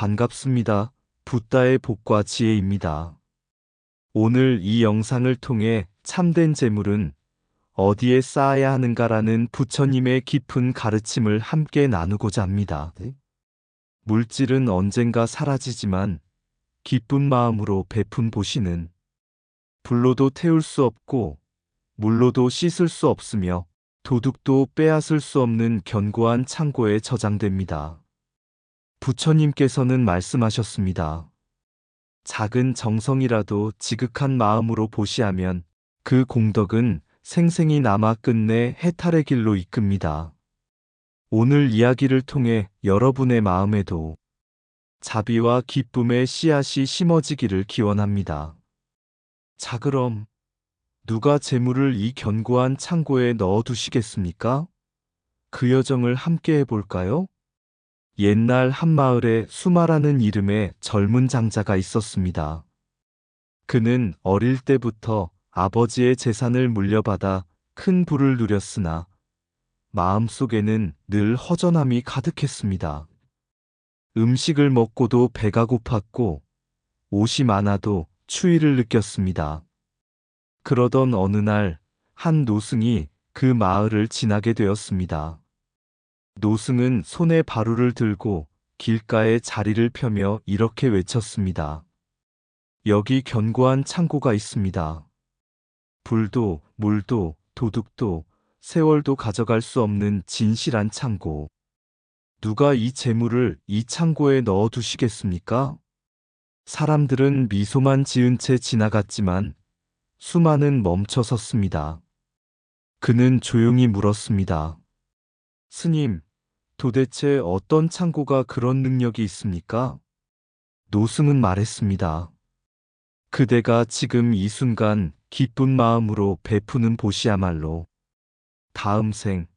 반갑습니다. 붓다의 복과 지혜입니다. 오늘 이 영상을 통해 참된 재물은 어디에 쌓아야 하는가라는 부처님의 깊은 가르침을 함께 나누고자 합니다. 물질은 언젠가 사라지지만 기쁜 마음으로 베푼 보시는 불로도 태울 수 없고 물로도 씻을 수 없으며 도둑도 빼앗을 수 없는 견고한 창고에 저장됩니다. 부처님께서는 말씀하셨습니다. 작은 정성이라도 지극한 마음으로 보시하면 그 공덕은 생생히 남아 끝내 해탈의 길로 이끕니다. 오늘 이야기를 통해 여러분의 마음에도 자비와 기쁨의 씨앗이 심어지기를 기원합니다. 자, 그럼 누가 재물을 이 견고한 창고에 넣어두시겠습니까? 그 여정을 함께 해볼까요? 옛날 한 마을에 수마라는 이름의 젊은 장자가 있었습니다. 그는 어릴 때부터 아버지의 재산을 물려받아 큰 부를 누렸으나 마음속에는 늘 허전함이 가득했습니다. 음식을 먹고도 배가 고팠고 옷이 많아도 추위를 느꼈습니다. 그러던 어느 날 한 노승이 그 마을을 지나게 되었습니다. 노승은 손에 바루를 들고 길가에 자리를 펴며 이렇게 외쳤습니다. 여기 견고한 창고가 있습니다. 불도, 물도, 도둑도, 세월도 가져갈 수 없는 진실한 창고. 누가 이 재물을 이 창고에 넣어두시겠습니까? 사람들은 미소만 지은 채 지나갔지만 수마는 멈춰 섰습니다. 그는 조용히 물었습니다. 스님, 도대체 어떤 창고가 그런 능력이 있습니까? 노승은 말했습니다. 그대가 지금 이 순간 기쁜 마음으로 베푸는 보시야말로 다음 생,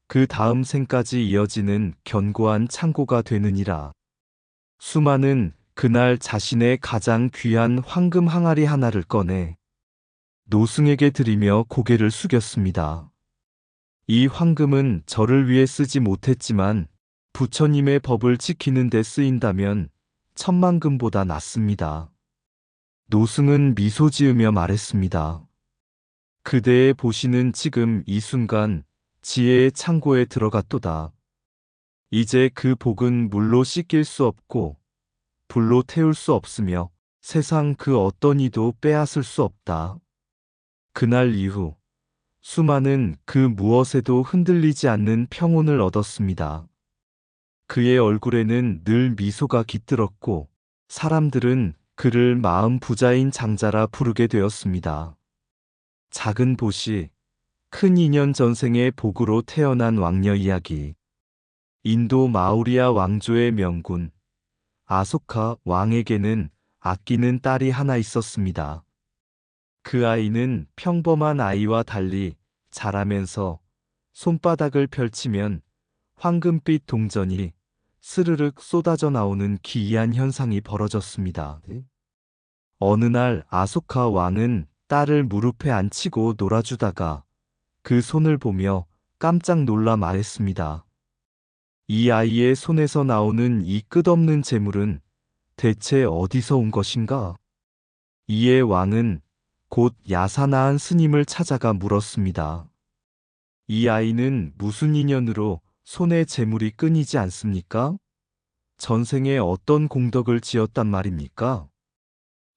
그 다음 생까지 이어지는 견고한 창고가 되느니라. 수마는 그날 자신의 가장 귀한 황금 항아리 하나를 꺼내 노승에게 드리며 고개를 숙였습니다. 이 황금은 저를 위해 쓰지 못했지만 부처님의 법을 지키는 데 쓰인다면 천만금보다 낫습니다. 노승은 미소 지으며 말했습니다. 그대의 보시는 지금 이 순간 지혜의 창고에 들어갔도다. 이제 그 복은 물로 씻길 수 없고 불로 태울 수 없으며 세상 그 어떤 이도 빼앗을 수 없다. 그날 이후 수마는 그 무엇에도 흔들리지 않는 평온을 얻었습니다. 그의 얼굴에는 늘 미소가 깃들었고 사람들은 그를 마음 부자인 장자라 부르게 되었습니다. 작은 보시, 큰 인연 전생의 복으로 태어난 왕녀 이야기. 인도 마우리아 왕조의 명군 아소카 왕에게는 아끼는 딸이 하나 있었습니다. 그 아이는 평범한 아이와 달리 자라면서 손바닥을 펼치면 황금빛 동전이 스르륵 쏟아져 나오는 기이한 현상이 벌어졌습니다. 어느 날 아소카 왕은 딸을 무릎에 앉히고 놀아주다가 그 손을 보며 깜짝 놀라 말했습니다. 이 아이의 손에서 나오는 이 끝없는 재물은 대체 어디서 온 것인가? 이에 왕은 곧 야사나한 스님을 찾아가 물었습니다. 이 아이는 무슨 인연으로 손에 재물이 끊이지 않습니까? 전생에 어떤 공덕을 지었단 말입니까?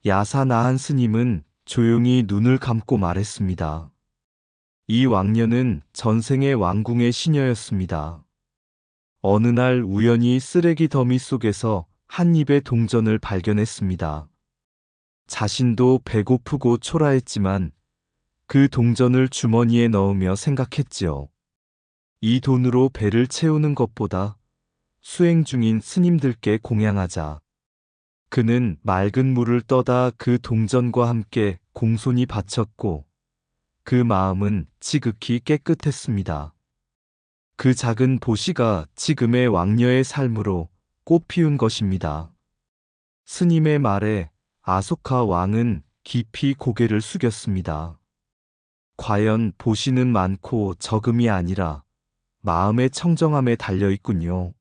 야사나한 스님은 조용히 눈을 감고 말했습니다. 이 왕녀는 전생의 왕궁의 시녀였습니다. 어느 날 우연히 쓰레기 더미 속에서 한 입의 동전을 발견했습니다. 자신도 배고프고 초라했지만 그 동전을 주머니에 넣으며 생각했지요. 이 돈으로 배를 채우는 것보다 수행 중인 스님들께 공양하자. 그는 맑은 물을 떠다 그 동전과 함께 공손히 바쳤고 그 마음은 지극히 깨끗했습니다. 그 작은 보시가 지금의 왕녀의 삶으로 꽃피운 것입니다. 스님의 말에 아소카 왕은 깊이 고개를 숙였습니다. 과연 보시는 많고 적음이 아니라 마음의 청정함에 달려 있군요.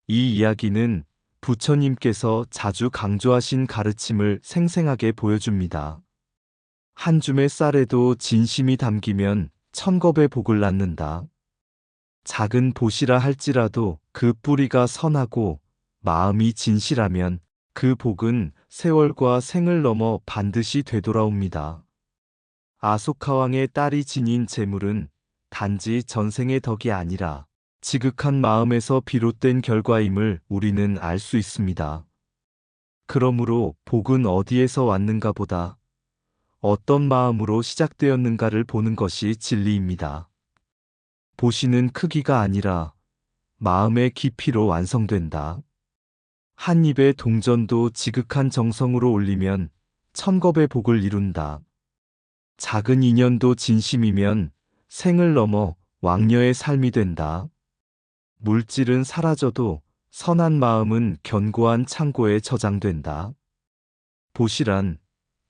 이 이야기는 부처님께서 자주 강조하신 가르침을 생생하게 보여줍니다. 한 줌의 쌀에도 진심이 담기면 천겁의 복을 낳는다. 작은 봇이라 할지라도 그 뿌리가 선하고 마음이 진실하면 그 복은 세월과 생을 넘어 반드시 되돌아옵니다. 아소카왕의 딸이 지닌 재물은 단지 전생의 덕이 아니라 지극한 마음에서 비롯된 결과임을 우리는 알 수 있습니다. 그러므로 복은 어디에서 왔는가 보다 어떤 마음으로 시작되었는가를 보는 것이 진리입니다. 보시는 크기가 아니라 마음의 깊이로 완성된다. 한 입의 동전도 지극한 정성으로 올리면 천겁의 복을 이룬다. 작은 인연도 진심이면 생을 넘어 왕녀의 삶이 된다. 물질은 사라져도 선한 마음은 견고한 창고에 저장된다. 보시란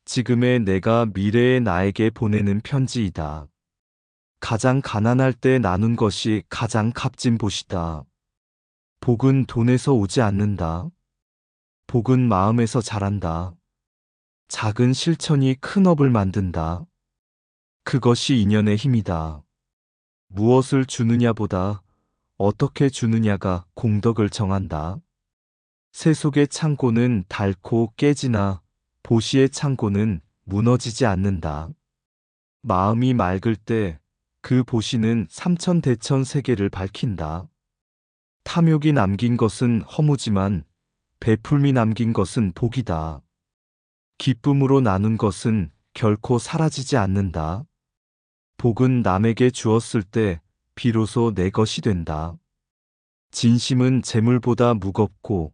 지금의 내가 미래의 나에게 보내는 편지이다. 가장 가난할 때 나눈 것이 가장 값진 봇이다. 복은 돈에서 오지 않는다. 복은 마음에서 자란다. 작은 실천이 큰 업을 만든다. 그것이 인연의 힘이다. 무엇을 주느냐보다 어떻게 주느냐가 공덕을 정한다. 세속의 창고는 닳고 깨지나 보시의 창고는 무너지지 않는다. 마음이 맑을 때 그 보시는 삼천대천 세계를 밝힌다. 탐욕이 남긴 것은 허무지만 베풀미 남긴 것은 복이다. 기쁨으로 나눈 것은 결코 사라지지 않는다. 복은 남에게 주었을 때 비로소 내 것이 된다. 진심은 재물보다 무겁고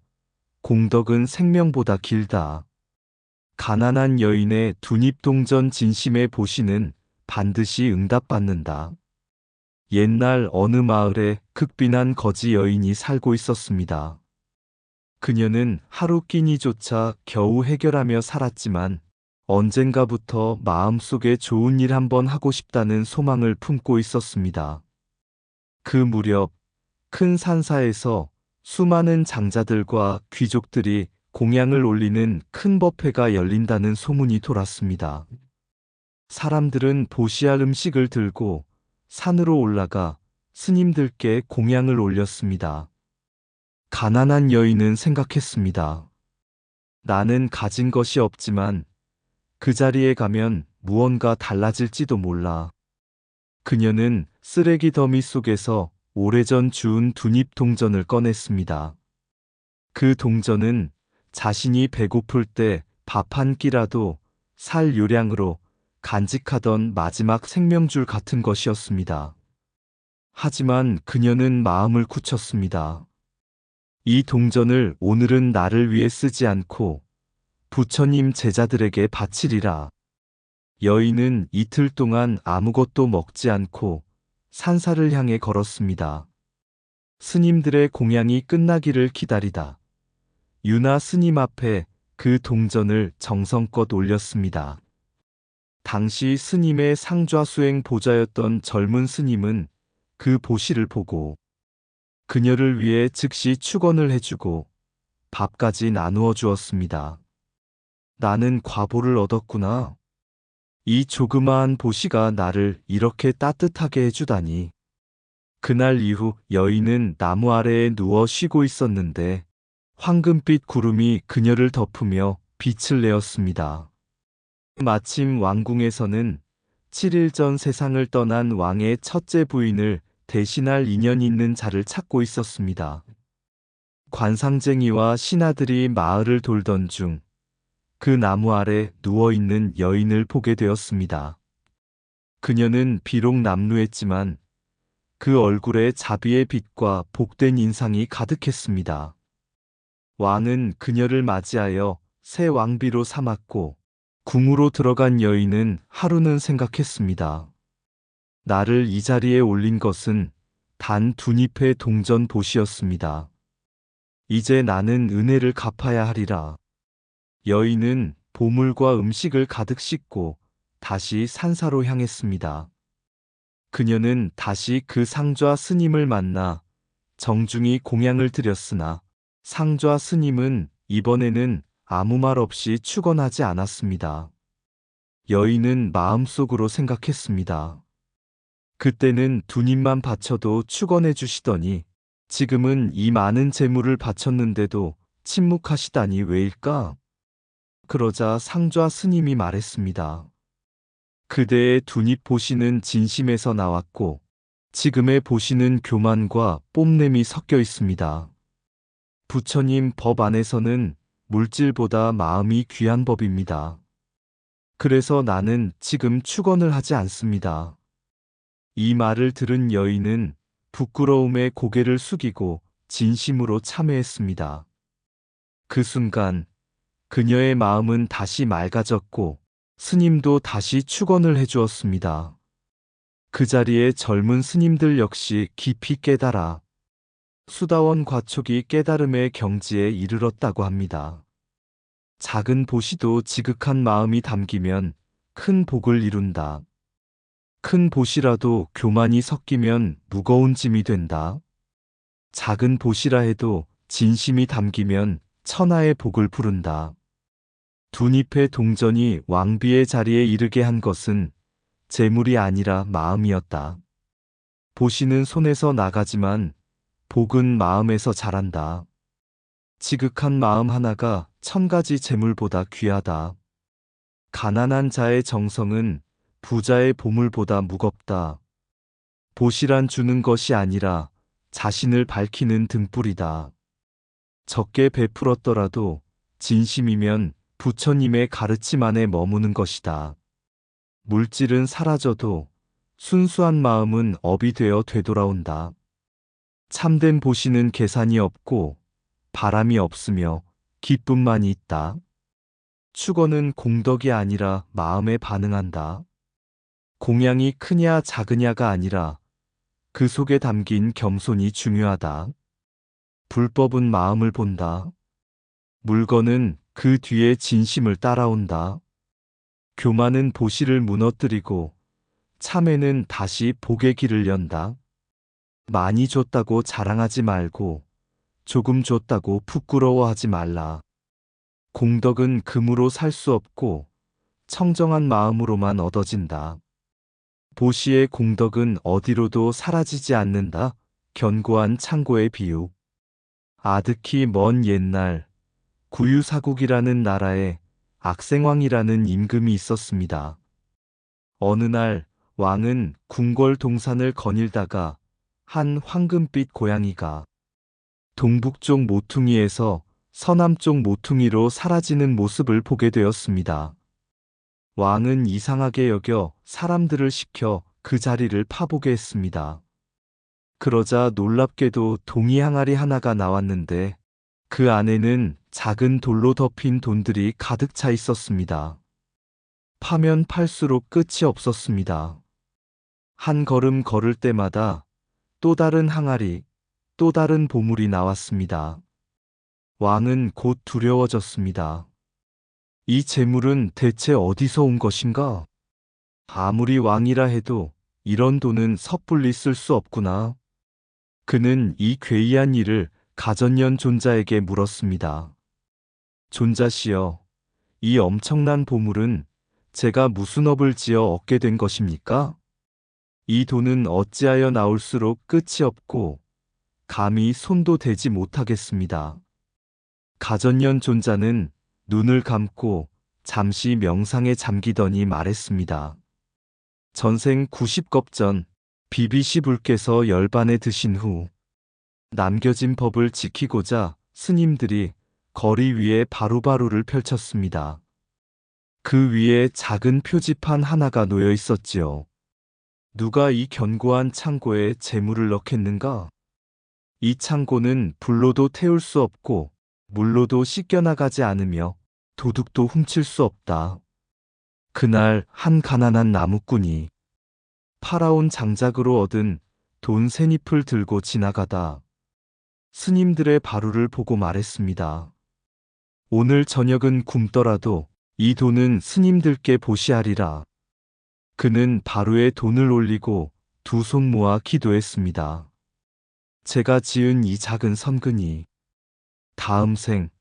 공덕은 생명보다 길다. 가난한 여인의 두닙동전 진심의 보시는 반드시 응답받는다. 옛날 어느 마을에 극빈한 거지 여인이 살고 있었습니다. 그녀는 하루 끼니조차 겨우 해결하며 살았지만 언젠가부터 마음속에 좋은 일 한번 하고 싶다는 소망을 품고 있었습니다. 그 무렵 큰 산사에서 수많은 장자들과 귀족들이 공양을 올리는 큰 법회가 열린다는 소문이 돌았습니다. 사람들은 보시할 음식을 들고 산으로 올라가 스님들께 공양을 올렸습니다. 가난한 여인은 생각했습니다. 나는 가진 것이 없지만 그 자리에 가면 무언가 달라질지도 몰라. 그녀는 쓰레기 더미 속에서 오래전 주운 두닙 동전을 꺼냈습니다. 그 동전은 자신이 배고플 때 밥 한 끼라도 살 요량으로 간직하던 마지막 생명줄 같은 것이었습니다. 하지만 그녀는 마음을 굳혔습니다. 이 동전을 오늘은 나를 위해 쓰지 않고 부처님 제자들에게 바치리라. 여인은 이틀 동안 아무것도 먹지 않고 산사를 향해 걸었습니다. 스님들의 공양이 끝나기를 기다리다 유나 스님 앞에 그 동전을 정성껏 올렸습니다. 당시 스님의 상좌수행 보좌였던 젊은 스님은 그 보시를 보고 그녀를 위해 즉시 축원을 해주고 밥까지 나누어 주었습니다. 나는 과보를 얻었구나. 이 조그마한 보시가 나를 이렇게 따뜻하게 해주다니. 그날 이후 여인은 나무 아래에 누워 쉬고 있었는데 황금빛 구름이 그녀를 덮으며 빛을 내었습니다. 마침 왕궁에서는 7일 전 세상을 떠난 왕의 첫째 부인을 대신할 인연 있는 자를 찾고 있었습니다. 관상쟁이와 신하들이 마을을 돌던 중 그 나무 아래 누워있는 여인을 보게 되었습니다. 그녀는 비록 남루했지만 그 얼굴에 자비의 빛과 복된 인상이 가득했습니다. 왕은 그녀를 맞이하여 새 왕비로 삼았고 궁으로 들어간 여인은 하루는 생각했습니다. 나를 이 자리에 올린 것은 단 두잎의 동전 봇이었습니다. 이제 나는 은혜를 갚아야 하리라. 여인은 보물과 음식을 가득 싣고 다시 산사로 향했습니다. 그녀는 다시 그 상좌 스님을 만나 정중히 공양을 드렸으나 상좌 스님은 이번에는 아무 말 없이 축원하지 않았습니다. 여인은 마음속으로 생각했습니다. 그때는 두 입만 바쳐도 축원해 주시더니 지금은 이 많은 재물을 바쳤는데도 침묵하시다니 왜일까? 그러자 상좌 스님이 말했습니다. 그대의 두 입 보시는 진심에서 나왔고 지금의 보시는 교만과 뽐냄이 섞여 있습니다. 부처님 법 안에서는 물질보다 마음이 귀한 법입니다. 그래서 나는 지금 축원을 하지 않습니다. 이 말을 들은 여인은 부끄러움에 고개를 숙이고 진심으로 참회했습니다. 그 순간 그녀의 마음은 다시 맑아졌고 스님도 다시 축원을 해주었습니다. 그 자리에 젊은 스님들 역시 깊이 깨달아 수다원 과촉이 깨달음의 경지에 이르렀다고 합니다. 작은 보시도 지극한 마음이 담기면 큰 복을 이룬다. 큰 보시라도 교만이 섞이면 무거운 짐이 된다. 작은 보시라 해도 진심이 담기면 천하의 복을 부른다. 두 잎의 동전이 왕비의 자리에 이르게 한 것은 재물이 아니라 마음이었다. 보시는 손에서 나가지만 복은 마음에서 자란다. 지극한 마음 하나가 1000가지 재물보다 귀하다. 가난한 자의 정성은 부자의 보물보다 무겁다. 보시란 주는 것이 아니라 자신을 밝히는 등불이다. 적게 베풀었더라도 진심이면 부처님의 가르침 안에 머무는 것이다. 물질은 사라져도 순수한 마음은 업이 되어 되돌아온다. 참된 보시는 계산이 없고 바람이 없으며 기쁨만이 있다. 축원은 공덕이 아니라 마음에 반응한다. 공양이 크냐 작으냐가 아니라 그 속에 담긴 겸손이 중요하다. 불법은 마음을 본다. 물건은 그 뒤에 진심을 따라온다. 교만은 보시를 무너뜨리고 참회는 다시 복의 길을 연다. 많이 줬다고 자랑하지 말고 조금 줬다고 부끄러워하지 말라. 공덕은 금으로 살 수 없고 청정한 마음으로만 얻어진다. 보시의 공덕은 어디로도 사라지지 않는다. 견고한 창고의 비유. 아득히 먼 옛날 구유사국이라는 나라에 악생왕이라는 임금이 있었습니다. 어느 날 왕은 궁궐 동산을 거닐다가 한 황금빛 고양이가 동북쪽 모퉁이에서 서남쪽 모퉁이로 사라지는 모습을 보게 되었습니다. 왕은 이상하게 여겨 사람들을 시켜 그 자리를 파보게 했습니다. 그러자 놀랍게도 동이 항아리 하나가 나왔는데 그 안에는 작은 돌로 덮인 돈들이 가득 차 있었습니다. 파면 팔수록 끝이 없었습니다. 한 걸음 걸을 때마다 또 다른 항아리, 또 다른 보물이 나왔습니다. 왕은 곧 두려워졌습니다. 이 재물은 대체 어디서 온 것인가? 아무리 왕이라 해도 이런 돈은 섣불리 쓸 수 없구나. 그는 이 괴이한 일을 가전년 존자에게 물었습니다. 존자시여, 이 엄청난 보물은 제가 무슨 업을 지어 얻게 된 것입니까? 이 돈은 어찌하여 나올수록 끝이 없고 감히 손도 대지 못하겠습니다. 가전년 존자는 눈을 감고 잠시 명상에 잠기더니 말했습니다. 전생 90겁 전 비비시불께서 열반에 드신 후 남겨진 법을 지키고자 스님들이 거리 위에 바루바루를 펼쳤습니다. 그 위에 작은 표지판 하나가 놓여 있었지요. 누가 이 견고한 창고에 재물을 넣겠는가? 이 창고는 불로도 태울 수 없고 물로도 씻겨나가지 않으며 도둑도 훔칠 수 없다. 그날 한 가난한 나무꾼이 팔아온 장작으로 얻은 돈 세잎을 들고 지나가다 스님들의 바루를 보고 말했습니다. 오늘 저녁은 굶더라도 이 돈은 스님들께 보시하리라. 그는 바루에 돈을 올리고 두 손 모아 기도했습니다. 제가 지은 이 작은 선근이 다음 생,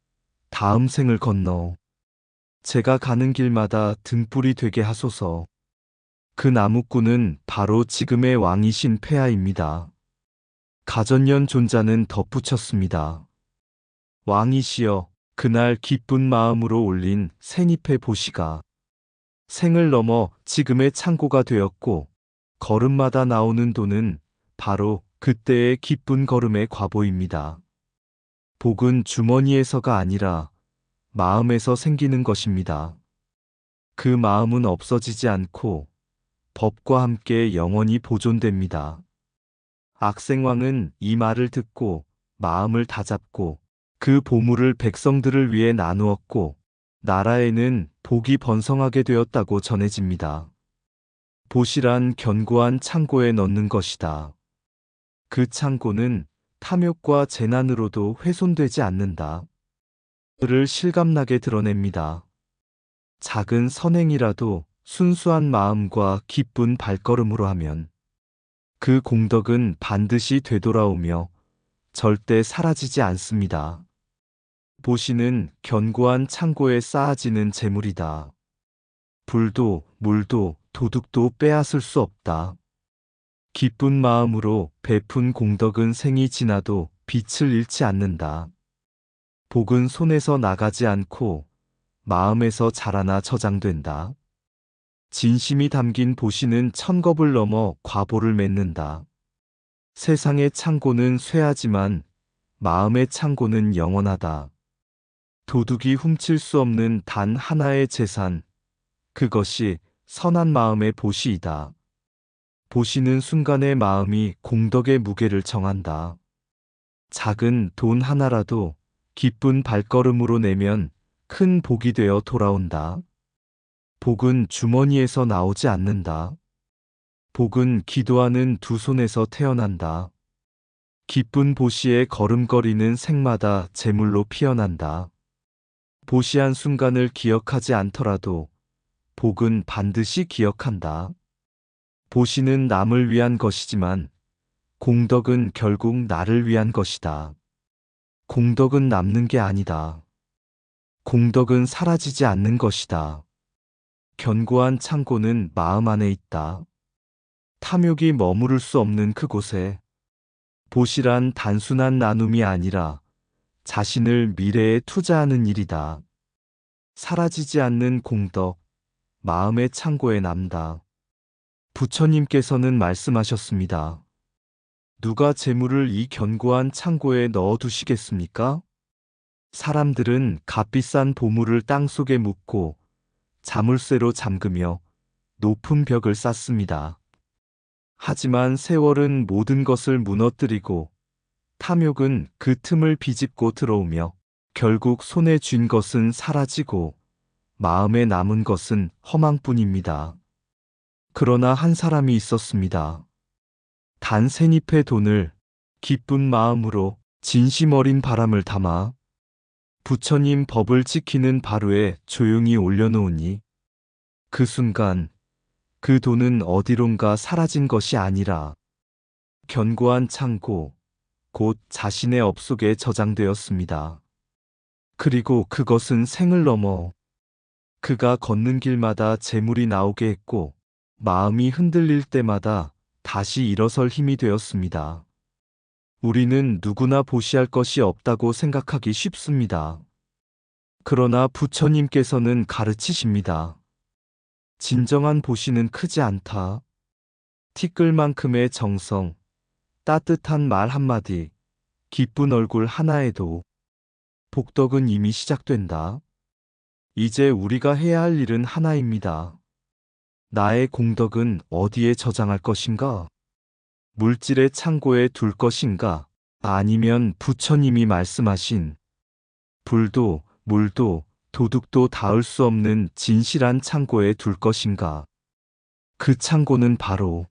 다음 생을 건너 제가 가는 길마다 등불이 되게 하소서. 그 나무꾼은 바로 지금의 왕이신 폐하입니다. 가전년 존자는 덧붙였습니다. 왕이시여, 그날 기쁜 마음으로 올린 생잎의 보시가 생을 넘어 지금의 창고가 되었고, 걸음마다 나오는 돈은 바로 그때의 기쁜 걸음의 과보입니다. 복은 주머니에서가 아니라 마음에서 생기는 것입니다. 그 마음은 없어지지 않고 법과 함께 영원히 보존됩니다. 악생왕은 이 말을 듣고 마음을 다잡고 그 보물을 백성들을 위해 나누었고 나라에는 복이 번성하게 되었다고 전해집니다. 보시란 견고한 창고에 넣는 것이다. 그 창고는 탐욕과 재난으로도 훼손되지 않는다. 를 실감나게 드러냅니다. 작은 선행이라도 순수한 마음과 기쁜 발걸음으로 하면 그 공덕은 반드시 되돌아오며 절대 사라지지 않습니다. 보시는 견고한 창고에 쌓아지는 재물이다. 불도, 물도, 도둑도 빼앗을 수 없다. 기쁜 마음으로 베푼 공덕은 생이 지나도 빛을 잃지 않는다. 복은 손에서 나가지 않고 마음에서 자라나 저장된다. 진심이 담긴 보시는 천겁을 넘어 과보를 맺는다. 세상의 창고는 쇠하지만 마음의 창고는 영원하다. 도둑이 훔칠 수 없는 단 하나의 재산, 그것이 선한 마음의 보시이다. 보시는 순간의 마음이 공덕의 무게를 정한다. 작은 돈 하나라도 기쁜 발걸음으로 내면 큰 복이 되어 돌아온다. 복은 주머니에서 나오지 않는다. 복은 기도하는 두 손에서 태어난다. 기쁜 보시에 걸음거리는 생마다 제물로 피어난다. 보시한 순간을 기억하지 않더라도 복은 반드시 기억한다. 보시는 남을 위한 것이지만 공덕은 결국 나를 위한 것이다. 공덕은 남는 게 아니다. 공덕은 사라지지 않는 것이다. 견고한 창고는 마음 안에 있다. 탐욕이 머무를 수 없는 그곳에 보시란 단순한 나눔이 아니라 자신을 미래에 투자하는 일이다. 사라지지 않는 공덕, 마음의 창고에 남다. 부처님께서는 말씀하셨습니다. 누가 재물을 이 견고한 창고에 넣어두시겠습니까? 사람들은 값비싼 보물을 땅속에 묻고 자물쇠로 잠그며 높은 벽을 쌓습니다. 하지만 세월은 모든 것을 무너뜨리고 탐욕은 그 틈을 비집고 들어오며 결국 손에 쥔 것은 사라지고 마음에 남은 것은 허망뿐입니다. 그러나 한 사람이 있었습니다. 단 셋잎의 돈을 기쁜 마음으로 진심 어린 바람을 담아 부처님 법을 지키는 바로에 조용히 올려놓으니 그 순간 그 돈은 어디론가 사라진 것이 아니라 견고한 창고, 곧 자신의 업 속에 저장되었습니다. 그리고 그것은 생을 넘어 그가 걷는 길마다 재물이 나오게 했고 마음이 흔들릴 때마다 다시 일어설 힘이 되었습니다. 우리는 누구나 보시할 것이 없다고 생각하기 쉽습니다. 그러나 부처님께서는 가르치십니다. 진정한 보시는 크지 않다. 티끌만큼의 정성, 따뜻한 말 한마디, 기쁜 얼굴 하나에도 복덕은 이미 시작된다. 이제 우리가 해야 할 일은 하나입니다. 나의 공덕은 어디에 저장할 것인가? 물질의 창고에 둘 것인가? 아니면 부처님이 말씀하신 불도, 물도, 도둑도 닿을 수 없는 진실한 창고에 둘 것인가? 그 창고는 바로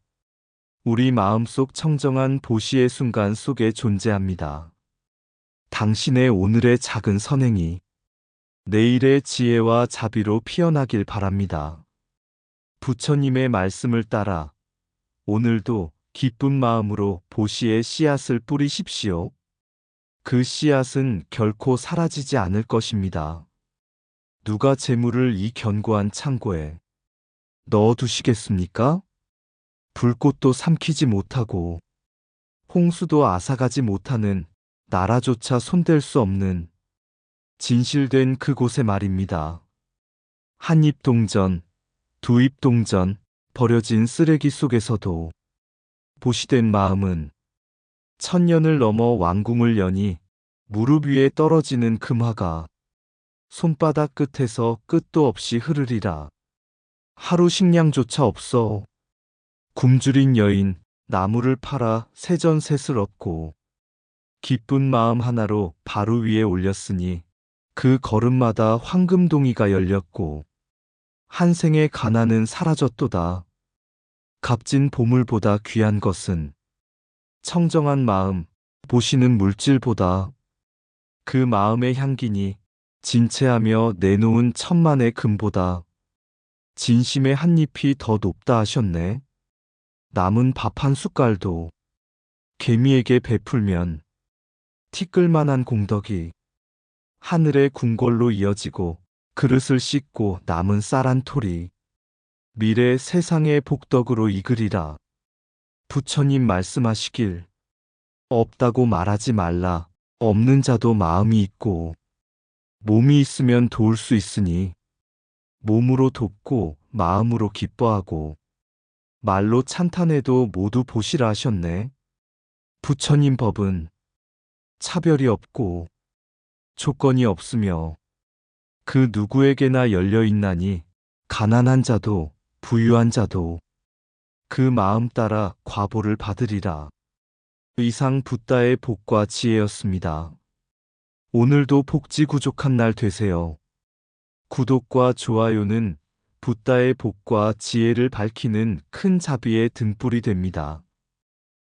우리 마음속 청정한 보시의 순간 속에 존재합니다. 당신의 오늘의 작은 선행이 내일의 지혜와 자비로 피어나길 바랍니다. 부처님의 말씀을 따라 오늘도 기쁜 마음으로 보시의 씨앗을 뿌리십시오. 그 씨앗은 결코 사라지지 않을 것입니다. 누가 재물을 이 견고한 창고에 넣어 두시겠습니까? 불꽃도 삼키지 못하고 홍수도 앗아가지 못하는 나라조차 손댈 수 없는 진실된 그곳에 말입니다. 한 입 동전, 두 입 동전, 버려진 쓰레기 속에서도 보시된 마음은 천년을 넘어 왕궁을 여니 무릎 위에 떨어지는 금화가 손바닥 끝에서 끝도 없이 흐르리라. 하루 식량조차 없어 굶주린 여인, 나무를 팔아 새전셋을 얻고 기쁜 마음 하나로 바로 위에 올렸으니 그 걸음마다 황금동이가 열렸고 한 생의 가난은 사라졌도다. 값진 보물보다 귀한 것은 청정한 마음, 보시는 물질보다 그 마음의 향기니 진채하며 내놓은 천만의 금보다 진심의 한 잎이 더 높다 하셨네. 남은 밥 한 숟갈도 개미에게 베풀면 티끌만한 공덕이 하늘의 궁궐로 이어지고 그릇을 씻고 남은 쌀 한 톨이 미래 세상의 복덕으로 이으리라. 부처님 말씀하시길 없다고 말하지 말라. 없는 자도 마음이 있고 몸이 있으면 도울 수 있으니 몸으로 돕고 마음으로 기뻐하고 말로 찬탄해도 모두 보시라 하셨네. 부처님 법은 차별이 없고 조건이 없으며 그 누구에게나 열려 있나니 가난한 자도 부유한 자도 그 마음 따라 과보를 받으리라. 이상 붓다의 복과 지혜였습니다. 오늘도 복지구족한 날 되세요. 구독과 좋아요는 붓다의 복과 지혜를 밝히는 큰 자비의 등불이 됩니다.